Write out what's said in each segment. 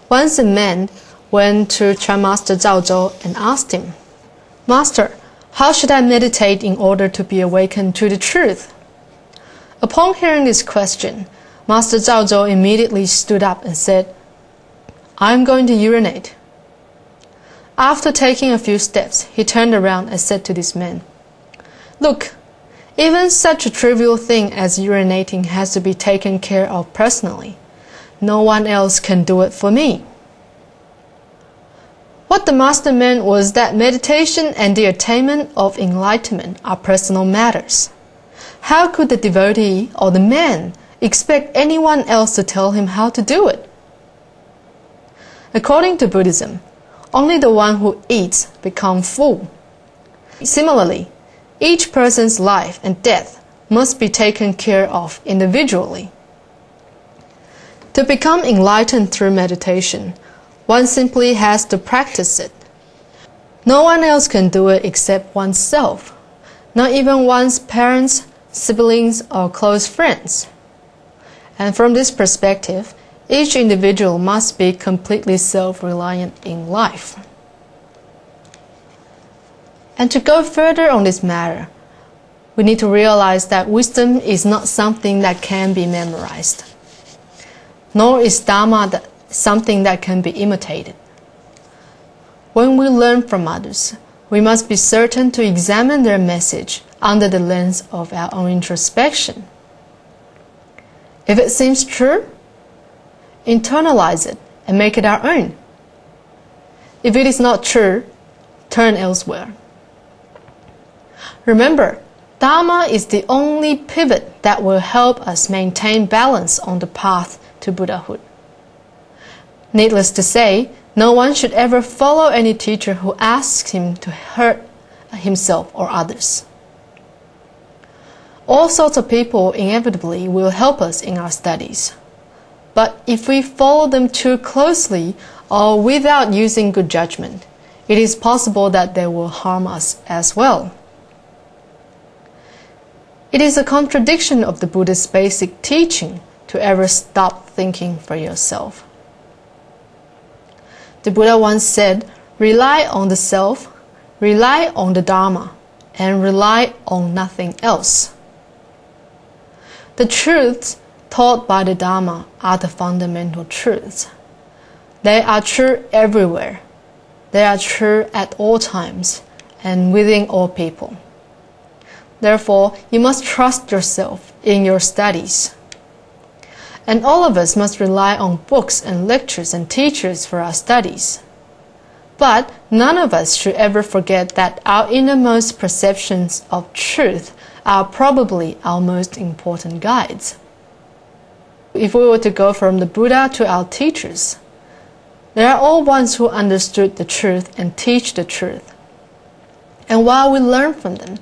Once a man went to Chan Master Zhao Zhou and asked him, "Master, how should I meditate in order to be awakened to the truth?" Upon hearing this question, Master Zhao Zhou immediately stood up and said, "I'm going to urinate." After taking a few steps, he turned around and said to this man, "Look, even such a trivial thing as urinating has to be taken care of personally. No one else can do it for me." What the master meant was that meditation and the attainment of enlightenment are personal matters. How could the devotee or the man expect anyone else to tell him how to do it? According to Buddhism, only the one who eats becomes full. Similarly, each person's life and death must be taken care of individually. To become enlightened through meditation, one simply has to practice it. No one else can do it except oneself, not even one's parents, siblings, or close friends. And from this perspective, each individual must be completely self-reliant in life. And to go further on this matter, we need to realize that wisdom is not something that can be memorized, nor is Dharma something that can be imitated. When we learn from others, we must be certain to examine their message under the lens of our own introspection. If it seems true, internalize it and make it our own. If it is not true, turn elsewhere. Remember, Dharma is the only pivot that will help us maintain balance on the path to Buddhahood. Needless to say, no one should ever follow any teacher who asks him to hurt himself or others. All sorts of people inevitably will help us in our studies. But if we follow them too closely or without using good judgment, it is possible that they will harm us as well. It is a contradiction of the Buddha's basic teaching to ever stop thinking for yourself. The Buddha once said, "Rely on the self, rely on the Dharma, and rely on nothing else." The truths taught by the Dharma are the fundamental truths. They are true everywhere. They are true at all times and within all people. Therefore, you must trust yourself in your studies. And all of us must rely on books and lectures and teachers for our studies. But none of us should ever forget that our innermost perceptions of truth are probably our most important guides. If we were to go from the Buddha to our teachers, they are all ones who understood the truth and teach the truth. And while we learn from them,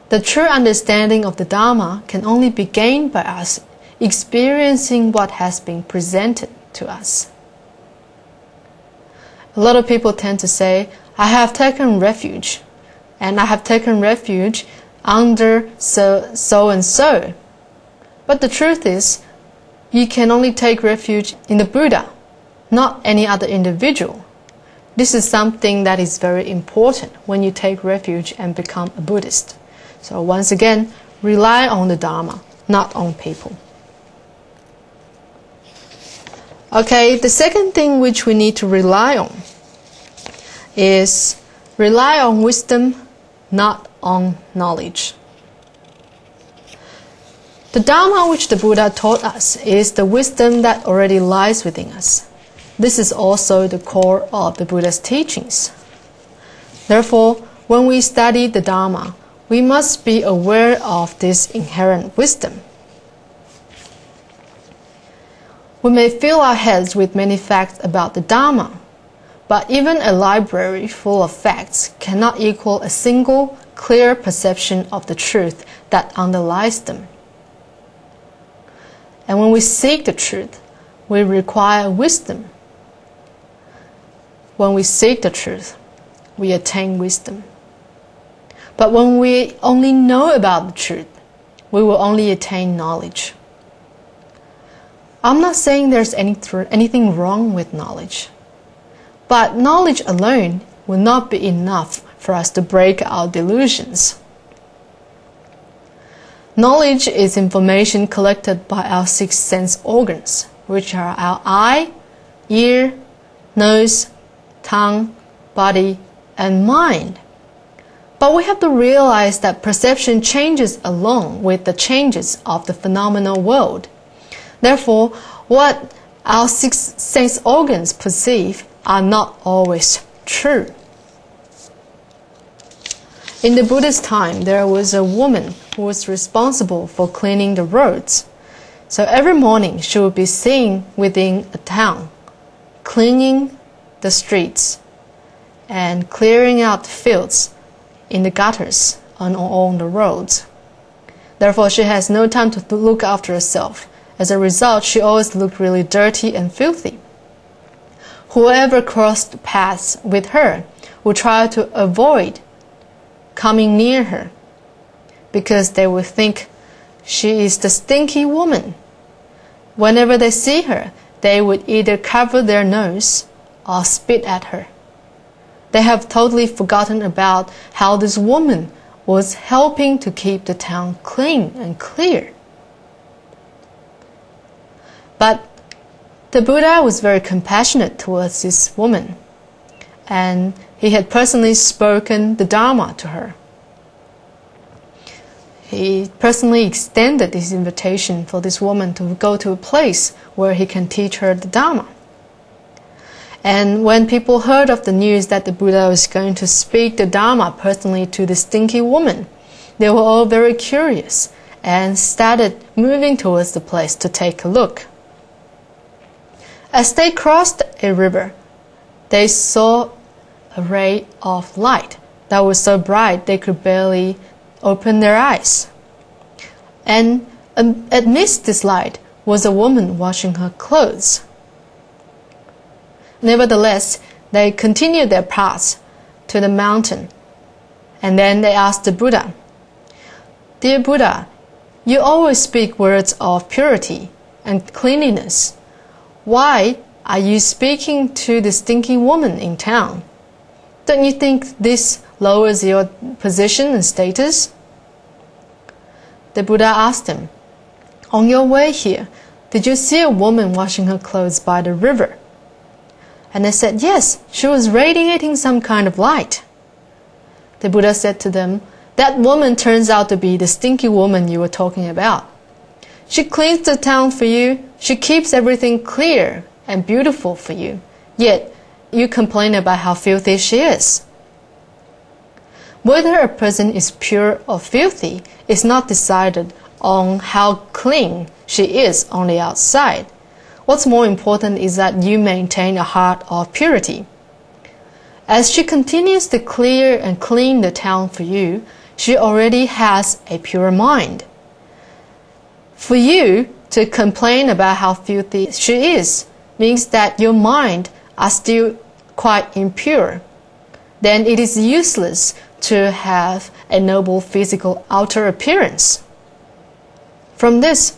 the true understanding of the Dharma can only be gained by us experiencing what has been presented to us. A lot of people tend to say, "I have taken refuge, and I have taken refuge under so and so." But the truth is, you can only take refuge in the Buddha, not any other individual. This is something that is very important when you take refuge and become a Buddhist. So once again, rely on the Dharma, not on people. Okay, the second thing which we need to rely on is rely on wisdom, not on knowledge. The Dharma which the Buddha taught us is the wisdom that already lies within us. This is also the core of the Buddha's teachings. Therefore, when we study the Dharma, we must be aware of this inherent wisdom. We may fill our heads with many facts about the Dharma, but even a library full of facts cannot equal a single clear perception of the truth that underlies them. And when we seek the truth, we require wisdom. When we seek the truth, we attain wisdom. But when we only know about the truth, we will only attain knowledge. I'm not saying there's anything wrong with knowledge, but knowledge alone will not be enough for us to break our delusions. Knowledge is information collected by our 6 sense organs, which are our eye, ear, nose, tongue, body, and mind. But we have to realize that perception changes along with the changes of the phenomenal world. Therefore, what our 6 sense organs perceive are not always true. In the Buddha's time, there was a woman who was responsible for cleaning the roads. So every morning she would be seen within a town, cleaning the streets and clearing out the fields in the gutters and on the roads. Therefore, she has no time to look after herself. As a result, she always looked really dirty and filthy. Whoever crossed paths with her would try to avoid coming near her because they would think she is the stinky woman. Whenever they see her, they would either cover their nose or spit at her. They have totally forgotten about how this woman was helping to keep the town clean and clear. But the Buddha was very compassionate towards this woman, and he had personally spoken the Dharma to her. He personally extended his invitation for this woman to go to a place where he can teach her the Dharma. And when people heard of the news that the Buddha was going to speak the Dharma personally to the stinky woman, they were all very curious and started moving towards the place to take a look. As they crossed a river, they saw a ray of light that was so bright they could barely open their eyes. And amidst this light was a woman washing her clothes. Nevertheless, they continued their path to the mountain, and then they asked the Buddha, "Dear Buddha, you always speak words of purity and cleanliness. Why are you speaking to the stinky woman in town? Don't you think this lowers your position and status?" The Buddha asked him, "On your way here, did you see a woman washing her clothes by the river?" And they said, "Yes, she was radiating some kind of light." The Buddha said to them, "That woman turns out to be the stinky woman you were talking about. She cleans the town for you, she keeps everything clear and beautiful for you, yet you complain about how filthy she is." Whether a person is pure or filthy is not decided on how clean she is on the outside. What's more important is that you maintain a heart of purity. As she continues to clear and clean the town for you, she already has a pure mind. For you to complain about how filthy she is means that your mind are still quite impure. Then it is useless to have a noble physical outer appearance. From this,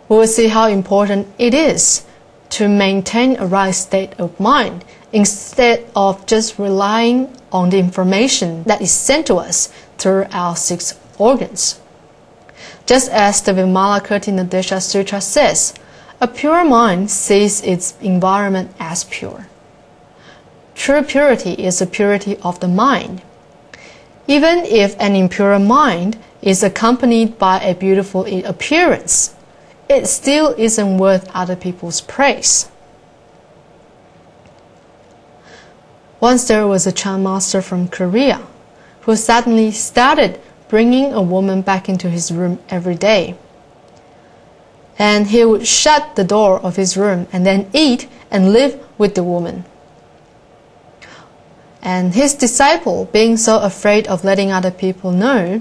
we will see how important it is to maintain a right state of mind instead of just relying on the information that is sent to us through our 6 organs. Just as the Vimalakirtinadesha Sutra says, a pure mind sees its environment as pure. True purity is the purity of the mind. Even if an impure mind is accompanied by a beautiful appearance, it still isn't worth other people's praise. Once there was a Chan master from Korea who suddenly started bringing a woman back into his room every day. And he would shut the door of his room and then eat and live with the woman. And his disciple, being so afraid of letting other people know,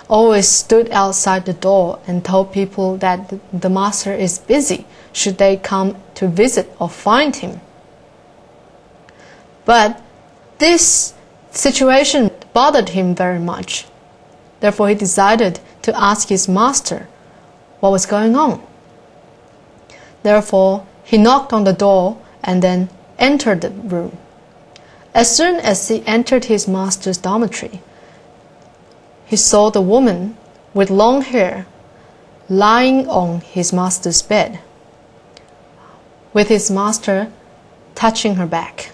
always stood outside the door and told people that the master is busy should they come to visit or find him. But this situation bothered him very much. Therefore, he decided to ask his master what was going on. Therefore, he knocked on the door and then entered the room. As soon as he entered his master's dormitory, he saw the woman with long hair lying on his master's bed, with his master touching her back.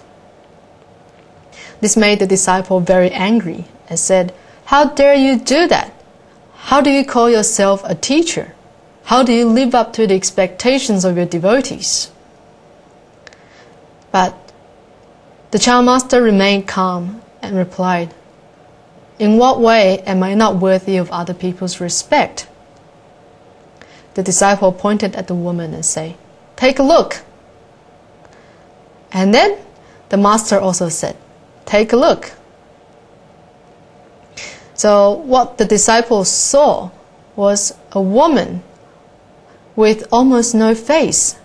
This made the disciple very angry and said, "How dare you do that? How do you call yourself a teacher? How do you live up to the expectations of your devotees?" But the child master remained calm and replied, "In what way am I not worthy of other people's respect?" The disciple pointed at the woman and said, "Take a look." And then the master also said, "Take a look." So what the disciple saw was a woman with almost no face.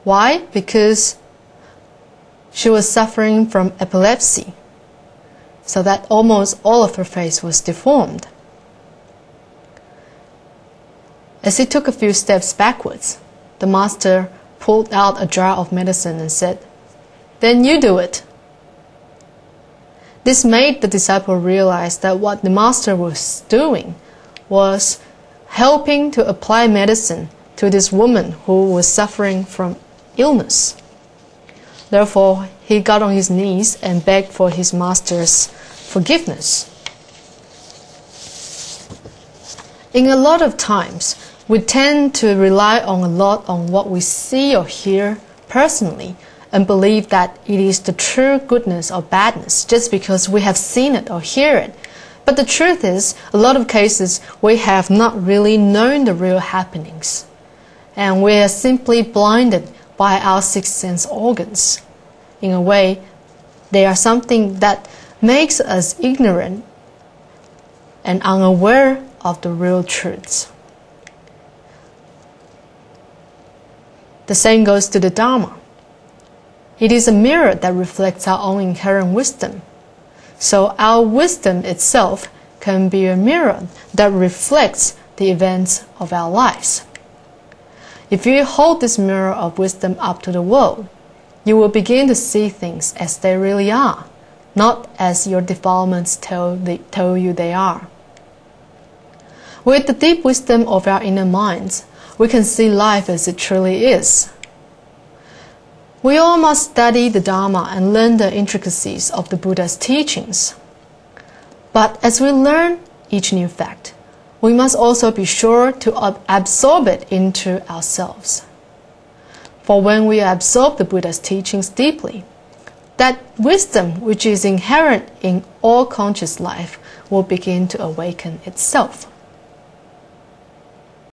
Why? Because she was suffering from epilepsy, so that almost all of her face was deformed. As he took a few steps backwards, the master pulled out a jar of medicine and said, "Then you do it." This made the disciple realize that what the master was doing was helping to apply medicine to this woman who was suffering from illness. Therefore, he got on his knees and begged for his master's forgiveness. In a lot of times, we tend to rely a lot on what we see or hear personally and believe that it is the true goodness or badness just because we have seen it or hear it. But the truth is, a lot of cases, we have not really known the real happenings, and we are simply blinded by our sixth sense organs. In a way, they are something that makes us ignorant and unaware of the real truths. The same goes to the Dharma. It is a mirror that reflects our own inherent wisdom. So our wisdom itself can be a mirror that reflects the events of our lives. If you hold this mirror of wisdom up to the world, you will begin to see things as they really are, not as your defilements tell you they are. With the deep wisdom of our inner minds, we can see life as it truly is. We all must study the Dharma and learn the intricacies of the Buddha's teachings. But as we learn each new fact, we must also be sure to absorb it into ourselves. For when we absorb the Buddha's teachings deeply, that wisdom which is inherent in all conscious life will begin to awaken itself.